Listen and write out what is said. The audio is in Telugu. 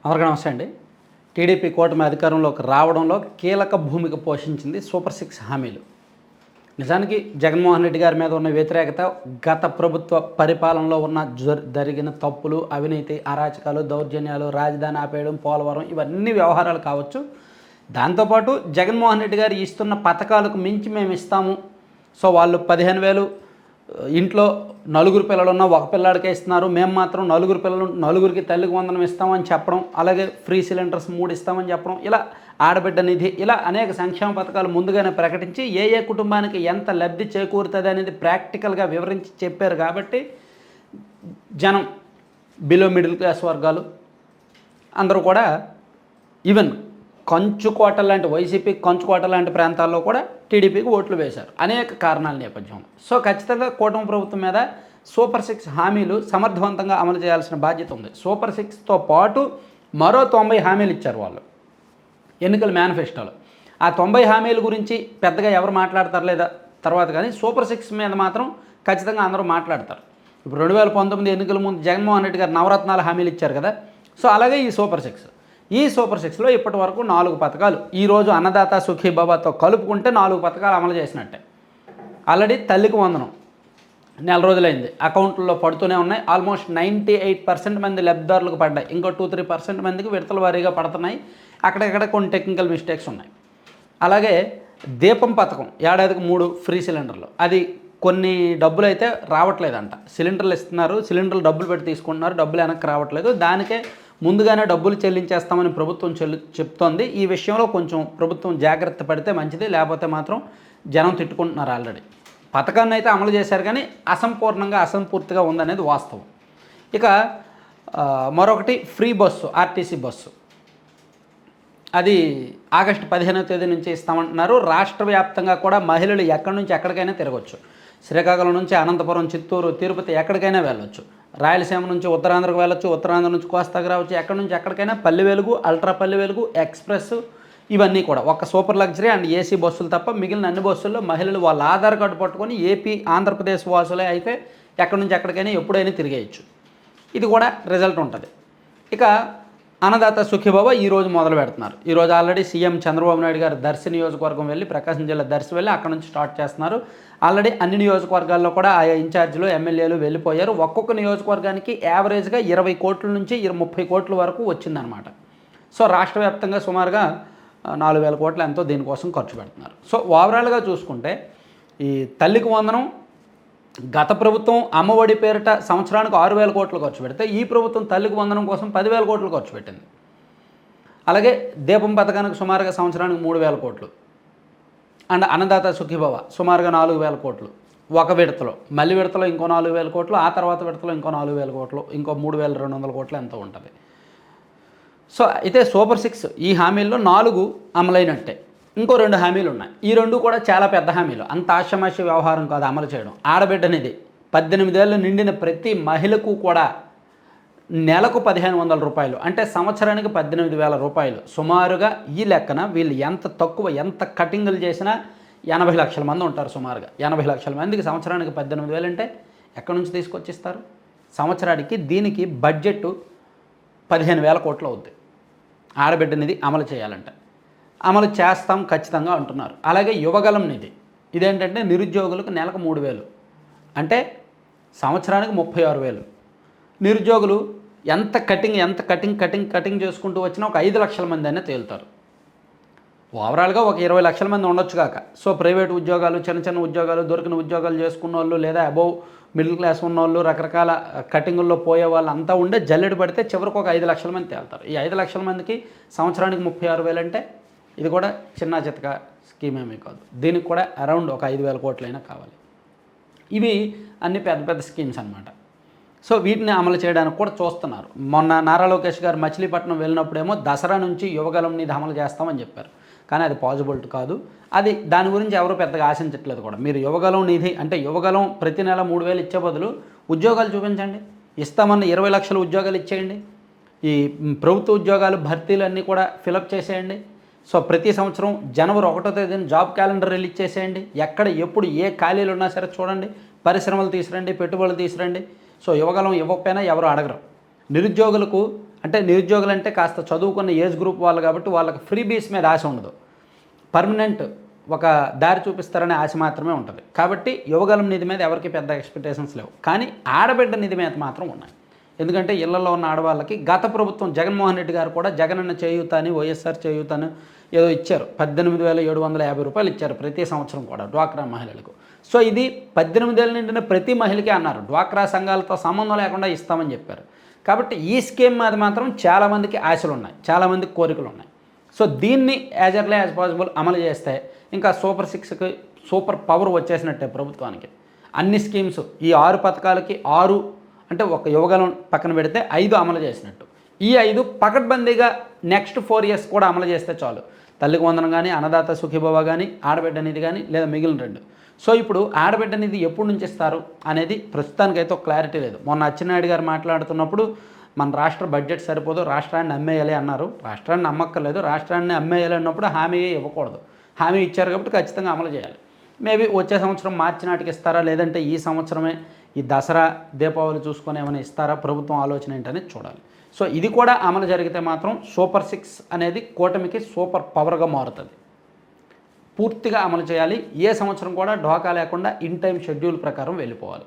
అందరికీ నమస్తే అండి. టీడీపీ కూటమి అధికారంలోకి రావడంలో కీలక భూమిక పోషించింది సూపర్ సిక్స్ హామీలు. నిజానికి జగన్మోహన్ రెడ్డి గారి మీద ఉన్న వ్యతిరేకత, గత ప్రభుత్వ పరిపాలనలో ఉన్న జరిగిన తప్పులు, అవినీతి, అరాచకాలు, దౌర్జన్యాలు, రాజధాని ఆపేయడం, పోలవరం ఇవన్నీ వ్యవహారాలు కావచ్చు. దాంతోపాటు జగన్మోహన్ రెడ్డి గారు ఇస్తున్న పథకాలకు మించి మేము ఇస్తాము, సో వాళ్ళు 15,000 ఇంట్లో నలుగురు పిల్లలున్నా ఒక పిల్లాడికే ఇస్తున్నారు, మేము మాత్రం నలుగురికి తల్లికి వందనం ఇస్తామని చెప్పడం, అలాగే ఫ్రీ సిలిండర్స్ 3 ఇస్తామని చెప్పడం, ఇలా ఆడబిడ్డ నిధి, ఇలా అనేక సంక్షేమ పథకాలు ముందుగానే ప్రకటించి ఏ కుటుంబానికి ఎంత లబ్ధి చేకూరుతుంది అనేది ప్రాక్టికల్గా వివరించి చెప్పారు. కాబట్టి జనం, బిలో మిడిల్ క్లాస్ వర్గాలు అందరూ కూడా ఈవెన్ కంచుకోట లాంటి వైసీపీ కంచుకోట లాంటి ప్రాంతాల్లో కూడా టీడీపీకి ఓట్లు వేశారు అనేక కారణాల నేపథ్యంలో. సో ఖచ్చితంగా కూటమి ప్రభుత్వం మీద సూపర్ సిక్స్ హామీలు సమర్థవంతంగా అమలు చేయాల్సిన బాధ్యత ఉంది. సూపర్ సిక్స్తో పాటు మరో 90 హామీలు ఇచ్చారు వాళ్ళు ఎన్నికల మేనిఫెస్టోలో. ఆ 90 హామీల గురించి పెద్దగా ఎవరు మాట్లాడతారు లేదా తర్వాత, కానీ సూపర్ సిక్స్ మీద మాత్రం ఖచ్చితంగా అందరూ మాట్లాడతారు. ఇప్పుడు 2019 ఎన్నికల ముందు జగన్మోహన్ రెడ్డి గారు నవరత్నాల హామీలు ఇచ్చారు కదా, సో అలాగే ఈ సూపర్ సిక్స్లో ఇప్పటి వరకు 4 పథకాలు, ఈరోజు అన్నదాత సుఖీభవతో కలుపుకుంటే 4 పథకాలు అమలు చేసినట్టే. ఆల్రెడీ తల్లికి వందనం నెల రోజులైంది, అకౌంట్లలో పడుతూనే ఉన్నాయి. ఆల్మోస్ట్ 98% మంది లబ్ధిదారులకు పడ్డాయి. ఇంకో 2-3% మందికి విడతల వారీగా పడుతున్నాయి. అక్కడెక్కడ కొన్ని టెక్నికల్ మిస్టేక్స్ ఉన్నాయి. అలాగే దీపం పథకం, ఏడాదికి 3 ఫ్రీ సిలిండర్లు, అది కొన్ని డబ్బులు అయితే రావట్లేదంట. సిలిండర్లు ఇస్తున్నారు, సిలిండర్లు డబ్బులు పెట్టి తీసుకుంటున్నారు, డబ్బులు వెనక్కి రావట్లేదు. దానికే ముందుగానే డబ్బులు చెల్లించేస్తామని ప్రభుత్వం చెప్తోంది. ఈ విషయంలో కొంచెం ప్రభుత్వం జాగ్రత్త పడితే మంచిది, లేకపోతే మాత్రం జనం తిట్టుకుంటున్నారు. ఆల్రెడీ పథకాన్ని అయితే అమలు చేశారు, కానీ అసంపూర్తిగా ఉందనేది వాస్తవం. ఇక మరొకటి ఫ్రీ బస్సు, ఆర్టీసీ బస్సు, అది ఆగస్టు 15వ తేదీ నుంచి ఇస్తామంటున్నారు. రాష్ట్ర వ్యాప్తంగా కూడా మహిళలు ఎక్కడి నుంచి ఎక్కడికైనా తిరగవచ్చు. శ్రీకాకుళం నుంచి అనంతపురం, చిత్తూరు, తిరుపతి ఎక్కడికైనా వెళ్ళొచ్చు. రాయలసీమ నుంచి ఉత్తరాంధ్రకు వెళ్ళొచ్చు, ఉత్తరాంధ్ర నుంచి కోస్తాకు రావచ్చు, ఎక్కడి నుంచి ఎక్కడికైనా. పల్లె వెలుగు, అల్ట్రా పల్లె వెలుగు, ఎక్స్ప్రెస్, ఇవన్నీ కూడా ఒక సూపర్ లగ్జరీ అండ్ ఏసీ బస్సులు తప్ప మిగిలిన అన్ని బస్సుల్లో మహిళలు వాళ్ళ ఆధార్ కార్డు పట్టుకొని ఏపీ, ఆంధ్రప్రదేశ్ వాసులే అయితే ఎక్కడి నుంచి ఎక్కడికైనా ఎప్పుడైనా తిరిగేయచ్చు. ఇది కూడా రిజల్ట్ ఉంటుంది. ఇక అన్నదాత సుఖీభవ ఈరోజు మొదలు పెడుతున్నారు. ఈరోజు ఆల్రెడీ సీఎం చంద్రబాబు నాయుడు గారు దర్శి నియోజకవర్గం వెళ్ళి, ప్రకాశం జిల్లా దర్శి వెళ్ళి అక్కడ నుంచి స్టార్ట్ చేస్తున్నారు. ఆల్రెడీ అన్ని నియోజకవర్గాల్లో కూడా ఆయా ఇన్ఛార్జీలు, ఎమ్మెల్యేలు వెళ్ళిపోయారు. ఒక్కొక్క నియోజకవర్గానికి యావరేజ్గా 20 కోట్ల నుంచి 30 కోట్ల వరకు వచ్చిందనమాట. సో రాష్ట్ర వ్యాప్తంగా సుమారుగా 4,000 కోట్లు ఎంతో దీనికోసం ఖర్చు పెడుతున్నారు. సో ఓవరాల్గా చూసుకుంటే ఈ తల్లికి వందనం, గత ప్రభుత్వం అమ్మఒడి పేరిట సంవత్సరానికి 6,000 కోట్లు ఖర్చు పెడితే ఈ ప్రభుత్వం తల్లికి వందనం కోసం 10,000 కోట్లు ఖర్చు పెట్టింది. అలాగే దీపం పథకానికి సుమారుగా సంవత్సరానికి 3,000 కోట్లు, అండ్ అన్నదాత సుఖీభవ సుమారుగా 4,000 కోట్లు ఒక విడతలో, మళ్ళీ విడతలో ఇంకో 4,000 కోట్లు, ఆ తర్వాత విడతలో ఇంకో 4,000 కోట్లు, ఇంకో 3,200 కోట్లు ఎంతో ఉంటుంది. సో అయితే సూపర్ సిక్స్ ఈ హామీల్లో 4 అమలైనట్టే. ఇంకో 2 హామీలు ఉన్నాయి. ఈ 2 కూడా చాలా పెద్ద హామీలు, అంత ఆషామాషి వ్యవహారం కాదు అమలు చేయడం. ఆడబిడ్డ నిధి, 18 ఏళ్ళు నిండిన ప్రతి మహిళకు కూడా నెలకు 1,500 రూపాయలు, అంటే సంవత్సరానికి 18,000 రూపాయలు. సుమారుగా ఈ లెక్కన వీళ్ళు ఎంత కటింగులు చేసినా 80 లక్షల మంది ఉంటారు. సుమారుగా 80 లక్షల మందికి సంవత్సరానికి 18,000 అంటే ఎక్కడి నుంచి తీసుకొచ్చిస్తారు? సంవత్సరానికి దీనికి బడ్జెట్ 15,000 కోట్లు అవుద్ది. ఆడబిడ్డ నిధి అమలు చేయాలంటే అమలు చేస్తాం ఖచ్చితంగా అంటున్నారు. అలాగే యువగలం నిధి, ఇదేంటంటే నిరుద్యోగులకు నెలకు 3,000, అంటే సంవత్సరానికి 36,000. నిరుద్యోగులు ఎంత కటింగ్ చేసుకుంటూ వచ్చినా ఒక 5 లక్షల మంది అయినా తేలుతారు. ఓవరాల్గా ఒక 20 లక్షల మంది ఉండొచ్చు కాక. సో ప్రైవేట్ ఉద్యోగాలు, చిన్న ఉద్యోగాలు, దొరికిన ఉద్యోగాలు చేసుకున్న వాళ్ళు, లేదా అబోవ్ మిడిల్ క్లాస్ ఉన్నోళ్ళు, రకరకాల కటింగుల్లో పోయే వాళ్ళు అంతా ఉండే జల్లెడు పడితే చివరికి ఒక 5 లక్షల మంది తేలుతారు. ఈ 5 లక్షల మందికి సంవత్సరానికి 36,000 అంటే ఇది కూడా చిన్న చితక స్కీమ్ ఏమీ కాదు. దీనికి కూడా అరౌండ్ ఒక 5,000 కోట్లైనా కావాలి. ఇవి అన్ని పెద్ద స్కీమ్స్ అనమాట. సో వీటిని అమలు చేయడానికి కూడా చూస్తున్నారు. మొన్న నారా లోకేష్ గారు మచిలీపట్నం వెళ్ళినప్పుడేమో దసరా నుంచి యువగలం నిధి అమలు చేస్తామని చెప్పారు, కానీ అది పాసిబిలిటీ కాదు. దాని గురించి ఎవరు పెద్దగా ఆశించట్లేదు కూడా. మీరు యువగలం నిధి అంటే యువగలం ప్రతి నెల 3,000 ఇచ్చే బదులు ఉద్యోగాలు చూపించండి. ఇస్తామన్న 20 లక్షల ఉద్యోగాలు ఇచ్చేయండి. ఈ ప్రభుత్వ ఉద్యోగాలు భర్తీలన్నీ కూడా ఫిలప్ చేసేయండి. సో ప్రతి సంవత్సరం జనవరి 1వ తేదీన జాబ్ క్యాలెండర్ రిలీజ్ చేసేయండి. ఎక్కడ ఎప్పుడు ఏ ఖాళీలు ఉన్నా సరే చూడండి, పరిశ్రమలు తీసుకురండి, పెట్టుబడులు తీసుకురండి. సో యువగలం ఇవ్వకపోయినా ఎవరు అడగరు. నిరుద్యోగులకు అంటే నిరుద్యోగులు అంటే కాస్త చదువుకున్న ఏజ్ గ్రూప్ వాళ్ళు కాబట్టి వాళ్ళకి ఫ్రీ బీస్ మీద ఆశ ఉండదు, పర్మనెంట్ ఒక దారి చూపిస్తారనే ఆశ మాత్రమే ఉంటుంది. కాబట్టి యువగలం నిధి మీద ఎవరికి పెద్ద ఎక్స్పెక్టేషన్స్ లేవు. కానీ ఆడబిడ్డ నిధి మీద మాత్రం ఉన్నాయి. ఎందుకంటే ఇళ్లలో ఉన్న ఆడవాళ్ళకి గత ప్రభుత్వం జగన్మోహన్ రెడ్డి గారు కూడా జగనన్న చేయూత అని, వైఎస్ఆర్ చేయూత అని ఏదో ఇచ్చారు. 18,750 రూపాయలు ఇచ్చారు ప్రతి సంవత్సరం కూడా డ్వాక్రా మహిళలకు. సో ఇది 18 ఏళ్ళ నిండిన ప్రతి మహిళకి అన్నారు, డ్వాక్రా సంఘాలతో సంబంధం లేకుండా ఇస్తామని చెప్పారు. కాబట్టి ఈ స్కీమ్ మీద మాత్రం చాలామందికి ఆశలు ఉన్నాయి, చాలామందికి కోరికలు ఉన్నాయి. సో దీన్ని యాజ్ ఎర్లీ యాజ్ పాసిబుల్ అమలు చేస్తే ఇంకా సూపర్ 6కి సూపర్ పవర్ వచ్చేసినట్టే ప్రభుత్వానికి. అన్ని స్కీమ్స్ ఈ 6 పథకాలకి 6 అంటే ఒక యువగలం పక్కన పెడితే 5 అమలు చేసినట్టు. ఈ 5 పకడ్బందీగా నెక్స్ట్ 4 ఇయర్స్ కూడా అమలు చేస్తే చాలు. తల్లికి వందనం కానీ, అన్నదాత సుఖీభవ కానీ, ఆడబిడ్డ నిధి కానీ, లేదా మిగిలిన 2. సో ఇప్పుడు ఆడబిడ్డ నిధి ఎప్పుడు నుంచి ఇస్తారు అనేది ప్రస్తుతానికైతే ఒక క్లారిటీ లేదు. మొన్న అచ్చెన్నాయుడు గారు మాట్లాడుతున్నప్పుడు మన రాష్ట్ర బడ్జెట్ సరిపోదు, రాష్ట్రాన్ని అమ్మేయాలి అన్నారు. రాష్ట్రాన్ని అమ్మక్కర్లేదు, రాష్ట్రాన్ని అమ్మేయాలి అన్నప్పుడు హామీ ఇవ్వకూడదు. హామీ ఇచ్చారు కాబట్టి ఖచ్చితంగా అమలు చేయాలి. మేబీ వచ్చే సంవత్సరం మార్చి నాటికి ఇస్తారా, లేదంటే ఈ సంవత్సరమే ఈ దసరా దీపావళి చూసుకొని ఏమైనా ఇస్తారా, ప్రభుత్వం ఆలోచన ఏంటనేది చూడాలి. సో ఇది కూడా అమలు జరిగితే మాత్రం సూపర్ 6 అనేది కూటమికి సూపర్ పవర్గా మారుతుంది. పూర్తిగా అమలు చేయాలి. ఏ సంవత్సరం కూడా ఢోకా లేకుండా ఇన్ టైం షెడ్యూల్ ప్రకారం వెళ్ళిపోవాలి.